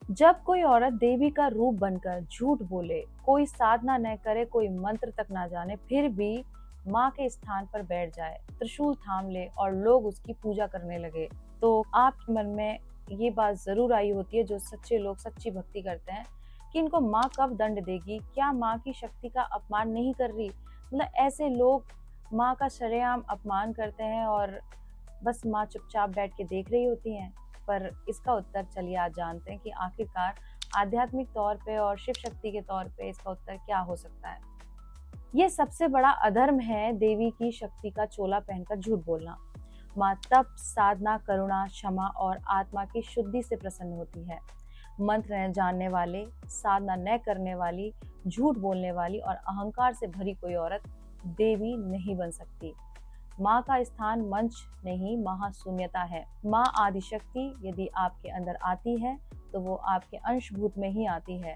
जब कोई औरत देवी का रूप बनकर झूठ बोले, कोई साधना न करे, कोई मंत्र तक ना जाने, फिर भी माँ के स्थान पर बैठ जाए, त्रिशूल थाम ले और लोग उसकी पूजा करने लगे, तो आपके मन में ये बात जरूर आई होती है, जो सच्चे लोग सच्ची भक्ति करते हैं, कि इनको माँ कब दंड देगी? क्या माँ की शक्ति का अपमान नहीं कर रही? मतलब ऐसे लोग माँ का शरेआम अपमान करते हैं और बस माँ चुपचाप बैठ के देख रही होती हैं। पर इसका उत्तर चलिए आज जानते हैं कि आखिरकार आध्यात्मिक तौर पे और शिव शक्ति के तौर पे इसका उत्तर क्या हो सकता है। ये सबसे बड़ा अधर्म है देवी की शक्ति का चोला पहनकर झूठ बोलना। माँ तप, साधना, करुणा, क्षमा और आत्मा की शुद्धि से प्रसन्न होती है। मंत्र न जानने वाले, साधना न करने वाली, झूठ बोलने वाली और अहंकार से भरी कोई औरत देवी नहीं बन सकती। माँ का स्थान मंच नहीं, महाशून्यता है। माँ आदिशक्ति यदि आपके अंदर आती है तो वो आपके अंशभूत में ही आती है,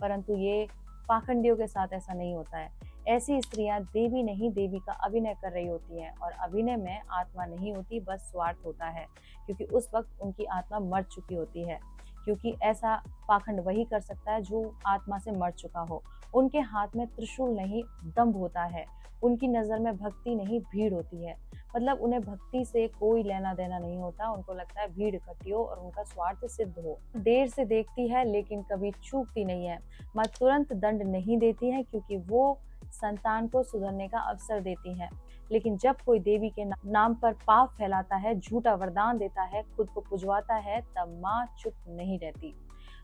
परंतु ये पाखंडियों के साथ ऐसा नहीं होता है। ऐसी स्त्रियां देवी नहीं, देवी का अभिनय कर रही होती हैं और अभिनय में आत्मा नहीं होती, बस स्वार्थ होता है, क्योंकि उस वक्त उनकी आत्मा मर चुकी होती है। क्योंकि ऐसा पाखंड वही कर सकता है जो आत्मा से मर चुका हो। उनके हाथ में त्रिशूल नहीं, दंभ होता है। उनकी नज़र में भक्ति नहीं, भीड़ होती है। मतलब उन्हें भक्ति से कोई लेना देना नहीं होता। उनको लगता है भीड़ इकट्ठी हो और उनका स्वार्थ सिद्ध हो। देर से देखती है लेकिन कभी चूकती नहीं है। माँ तुरंत दंड नहीं देती है, क्योंकि वो संतान को सुधरने का अवसर देती है। लेकिन जब कोई देवी के नाम पर पाप फैलाता है, झूठा वरदान देता है, खुद को पुजवाता है, तब माँ चुप नहीं रहती।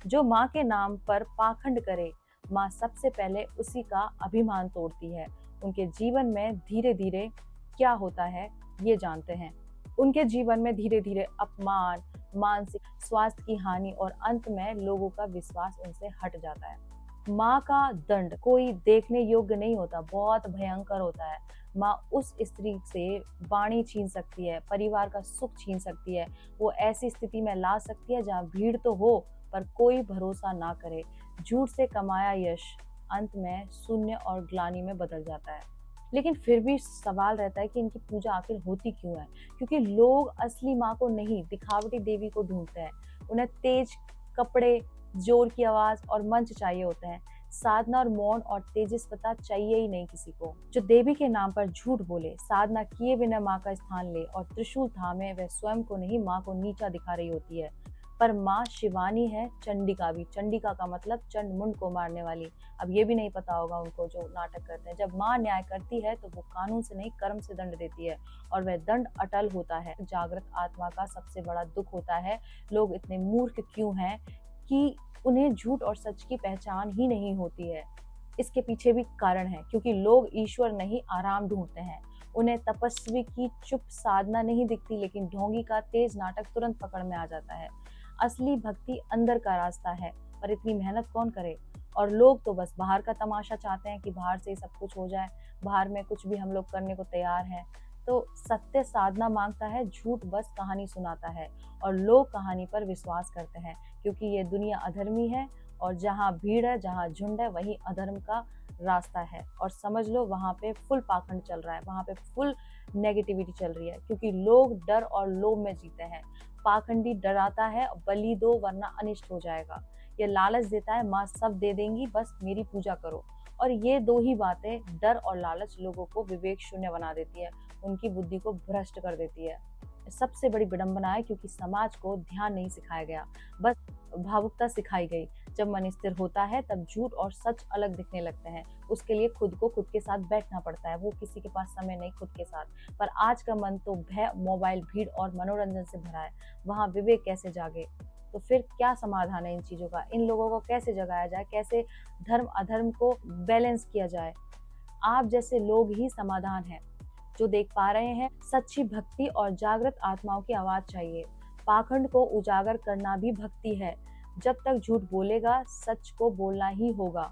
जो माँ के नाम पर पाखंड करे, माँ सबसे पहले उसी का अभिमान तोड़ती है। उनके जीवन में धीरे धीरे क्या होता है ये जानते हैं। उनके जीवन में धीरे धीरे अपमान, मानसिक स्वास्थ्य की हानि और अंत में लोगों का विश्वास उनसे हट जाता है। माँ का दंड कोई देखने योग्य नहीं होता, बहुत भयंकर होता है। माँ उस स्त्री से वाणी छीन सकती है, परिवार का सुख छीन सकती है। वो ऐसी स्थिति में ला सकती है जहाँ भीड़ तो हो पर कोई भरोसा ना करे। झूठ से कमाया यश अंत में शून्य और ग्लानि में बदल जाता है। लेकिन फिर भी सवाल रहता है कि इनकी पूजा आखिर होती क्यों है? क्योंकि लोग असली माँ को नहीं, दिखावटी देवी को ढूंढते हैं। उन्हें तेज कपड़े, जोर की आवाज और मंच चाहिए होते हैं। साधना और मौन और तेजस्विता चाहिए ही नहीं किसी को। जो देवी के नाम पर झूठ बोले, साधना किए बिना माँ का स्थान ले और त्रिशूल थामे, वह स्वयं को नहीं, माँ को नीचा दिखा रही होती है। पर माँ शिवानी है, चंडिका भी। चंडिका का मतलब चंड मुंड को मारने वाली। अब ये भी नहीं पता होगा उनको जो नाटक करते हैं। जब माँ न्याय करती है तो वो कानून से नहीं, कर्म से दंड देती है, और वह दंड अटल होता है। जागृत आत्मा का सबसे बड़ा दुख होता है, लोग इतने मूर्ख क्यों हैं कि उन्हें झूठ और सच की पहचान ही नहीं होती है। इसके पीछे भी कारण है, क्योंकि लोग ईश्वर नहीं, आराम ढूंढते हैं। उन्हें तपस्वी की चुप साधना नहीं दिखती, लेकिन ढोंगी का तेज नाटक तुरंत पकड़ में आ जाता है। असली भक्ति अंदर का रास्ता है, पर इतनी मेहनत कौन करे? और लोग तो बस बाहर का तमाशा चाहते हैं कि बाहर से ही सब कुछ हो जाए, बाहर में कुछ भी हम लोग करने को तैयार हैं। तो सत्य साधना मांगता है, झूठ बस कहानी सुनाता है, और लोग कहानी पर विश्वास करते हैं, क्योंकि ये दुनिया अधर्मी है, और जहाँ भीड़ है, जहाँ झुंड है, वही अधर्म का रास्ता है। और समझ लो वहाँ पे फुल पाखंड चल रहा है, वहाँ पे फुल नेगेटिविटी चल रही है, क्योंकि लोग डर और लोभ में जीते हैं। पाखंडी डराता है, बलि दो वरना अनिष्ट हो जाएगा। ये लालच देता है, माँ सब दे देंगी, बस मेरी पूजा करो। और ये दो ही बातें, डर और लालच, लोगों को विवेक शून्य बना देती है, उनकी बुद्धि को भ्रष्ट कर देती है। सबसे बड़ी विडंबना है, क्योंकि समाज को ध्यान नहीं सिखाया गया, बस भावुकता सिखाई गई। जब मन स्थिर होता है तब झूठ और सच अलग दिखने लगते हैं। उसके लिए खुद को खुद के साथ बैठना पड़ता है, वो किसी के पास समय नहीं खुद के साथ। पर आज का मन तो भय, मोबाइल, भीड़ और मनोरंजन से भरा है, वहाँ विवेक कैसे जागे? तो फिर क्या समाधान है इन चीजों का? इन लोगों को कैसे जगाया जाए? कैसे धर्म अधर्म को बैलेंस किया जाए? आप जैसे लोग ही समाधान है, जो देख पा रहे हैं। सच्ची भक्ति और जागृत आत्माओं की आवाज चाहिए। पाखंड को उजागर करना भी भक्ति है। जब तक झूठ बोलेगा, सच को बोलना ही होगा।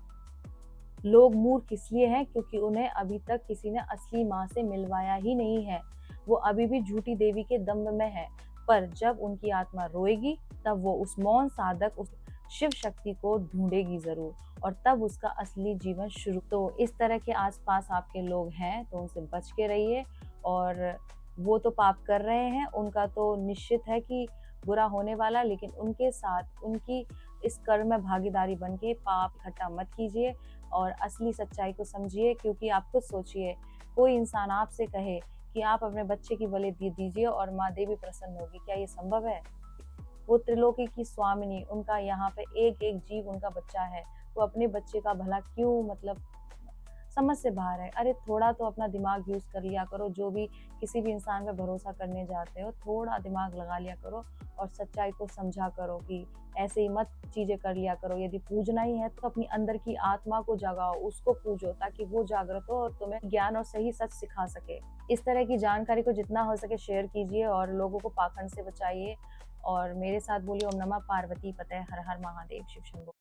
लोग मूर्ख इसलिए हैं क्योंकि उन्हें अभी तक किसी ने असली माँ से मिलवाया ही नहीं है। वो अभी भी झूठी देवी के दम्भ में है। पर जब उनकी आत्मा रोएगी, तब वो उस मौन साधक, उस शिव शक्ति को ढूंढेगी जरूर, और तब उसका असली जीवन शुरू। तो इस तरह के आसपास आपके लोग हैं तो उनसे बच के रहिए। और वो तो पाप कर रहे हैं, उनका तो निश्चित है कि बुरा होने वाला, लेकिन उनके साथ उनकी इस कर्म में भागीदारी बन के पाप इकट्ठा मत कीजिए और असली सच्चाई को समझिए, क्योंकि आप खुद सोचिए, कोई इंसान आपसे कहे कि आप अपने बच्चे की बलि दे दीजिए और माँ देवी प्रसन्न होगी, क्या ये संभव है? वो त्रिलोकी की स्वामिनी, उनका यहाँ पे एक एक जीव उनका बच्चा है, वो अपने बच्चे का भला क्यों मतलब समझ से बाहर है। अरे थोड़ा तो अपना दिमाग यूज कर लिया करो, जो भी किसी भी इंसान पे भरोसा करने जाते हो थोड़ा दिमाग लगा लिया करो और सच्चाई को समझा करो कि ऐसे ही मत चीजें कर लिया करो। यदि पूजना ही है तो अपनी अंदर की आत्मा को जगाओ, उसको पूजो, ताकि वो जागृत हो और तुम्हें ज्ञान और सही सच सिखा सके। इस तरह की जानकारी को जितना हो सके शेयर कीजिए और लोगों को पाखंड से बचाइए। और मेरे साथ बोलिए ओम नमः पार्वती पते, हर हर महादेव, शिव शंभो।